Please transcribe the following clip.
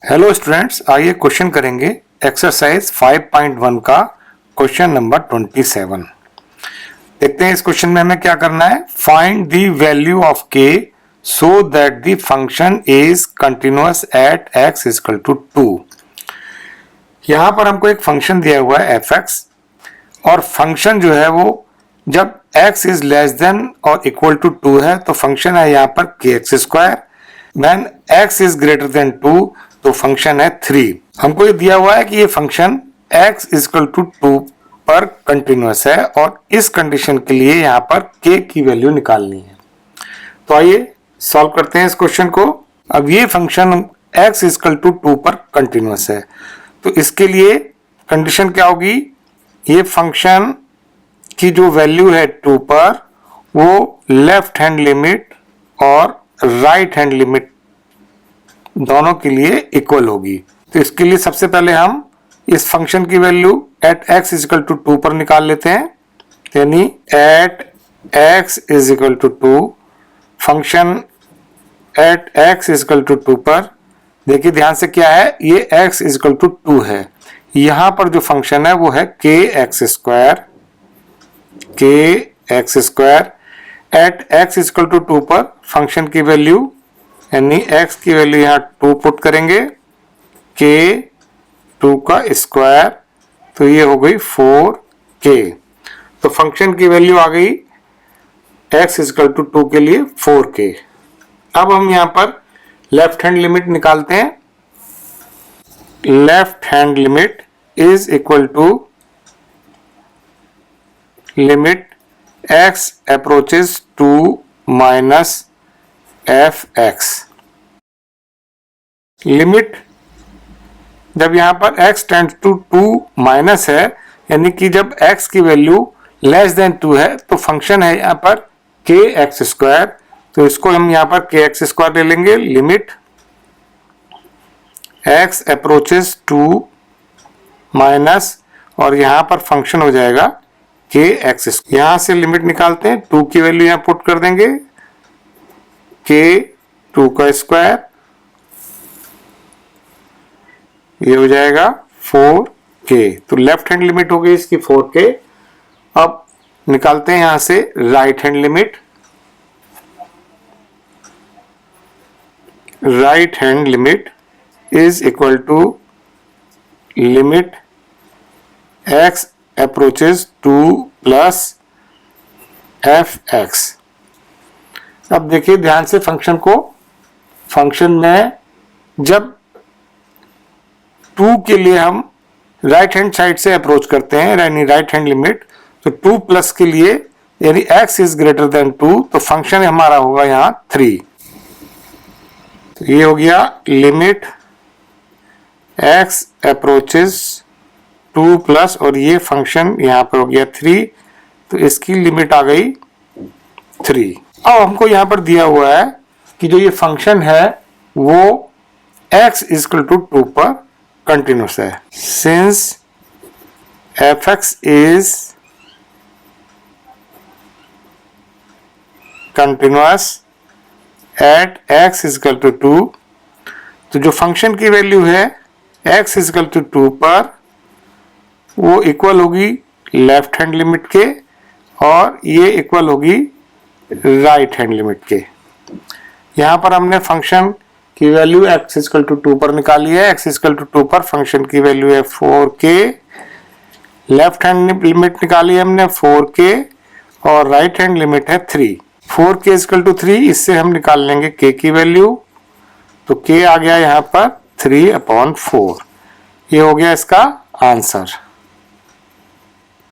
Hello students, आइए question करेंगे exercise 5.1 का क्वेश्चन नंबर 27। देखते हैं इस क्वेश्चन में हमें क्या करना है। Find the value of K so that the function is continuous at x equal to 2। यहाँ पर हमको एक फंक्शन दिया हुआ है fx और फंक्शन जो है वो जब x इज लेस देन और इक्वल टू 2 है तो फंक्शन है यहाँ पर kx square. When x is greater than 2 तो फंक्शन है 3। हमको ये दिया हुआ है कि ये फंक्शन x इक्वल टू 2 पर कंटिन्यूअस है और इस कंडीशन के लिए यहाँ पर k की वैल्यू निकालनी है। तो आइए सॉल्व करते हैं इस क्वेश्चन को। अब ये फंक्शन x इक्वल टू 2 पर कंटिन्यूअस है तो इसके लिए कंडीशन क्या होगी, ये फंक्शन की जो वैल्यू है 2 पर वो लेफ्ट हैंड लिमिट और राइट हैंड लिमिट दोनों के लिए इक्वल होगी। तो इसके लिए सबसे पहले हम इस फंक्शन की value at x equal to 2 पर निकाल लेते हैं। यानी at x is equal to 2, function at x equal to 2 पर देखिए ध्यान से क्या है, ये x इक्वल टू 2 है। यहां पर जो फंक्शन है वो है kx square. At x equal to 2 पर फंक्शन की वैल्यू यानी x की वैल्यू यहाँ 2 पुट करेंगे, k 2 का स्क्वायर तो ये हो गई 4k। तो फंक्शन की वैल्यू आ गई x इक्वल टू 2 के लिए 4k। अब हम यहाँ पर लेफ्ट हैंड लिमिट निकालते हैं। Left hand limit is equal to limit x approaches to minus fx। Limit जब यहां पर x टेंड्स टू 2 माइनस है यानी कि जब x की वैल्यू लेस देन 2 है तो फंक्शन है यहां पर kx स्क्वायर। तो इसको हम यहां पर kx स्क्वायर ले लेंगे। Limit x approaches to minus और यहां पर फंक्शन हो जाएगा kx। यहां से लिमिट निकालते हैं, 2 की वैल्यू यहां पुट कर देंगे, k 2 का स्क्वायर ये हो जाएगा 4k। तो लेफ्ट हैंड लिमिट हो गई इसकी 4k। अब निकालते हैं यहां से right hand limit. Right hand limit is equal to limit x approaches 2 plus fx। अब देखिए ध्यान से फंक्शन को, फंक्शन में जब 2 के लिए हम राइट हैंड साइड से अप्रोच करते हैं यानी राइट हैंड लिमिट, तो 2 प्लस के लिए यानी x इज ग्रेटर देन 2 तो फंक्शन हमारा होगा यहाँ 3। तो ये हो गया लिमिट x अप्रोचेस 2 प्लस और ये फंक्शन यहाँ पर हो गया 3 तो इसकी लिमिट आ गई 3। अब हमको यहाँ पर दिया हुआ है कि जो ये फंक्शन है वो x इक्वल टू 2 पर कंटिन्यूअस है। Since fx is continuous at x equal to 2 तो जो फंक्शन की वैल्यू है x इक्वल टू 2 पर वो इक्वल होगी लेफ्ट हैंड लिमिट के और ये इक्वल होगी राइट हैंड लिमिट के। यहां पर हमने फंक्शन की वैल्यू x इक्वल टू 2 पर निकाली है। x इक्वल टू 2 पर फंक्शन की वैल्यू है 4k। लेफ्ट हैंड लिमिट निकाली है हमने 4k और राइट हैंड लिमिट है 3। 4k इक्वल टू 3, इससे हम निकाल लेंगे k की वैल्यू। तो k आ गया यहाँ पर 3/4। ये हो गया इसका आंसर।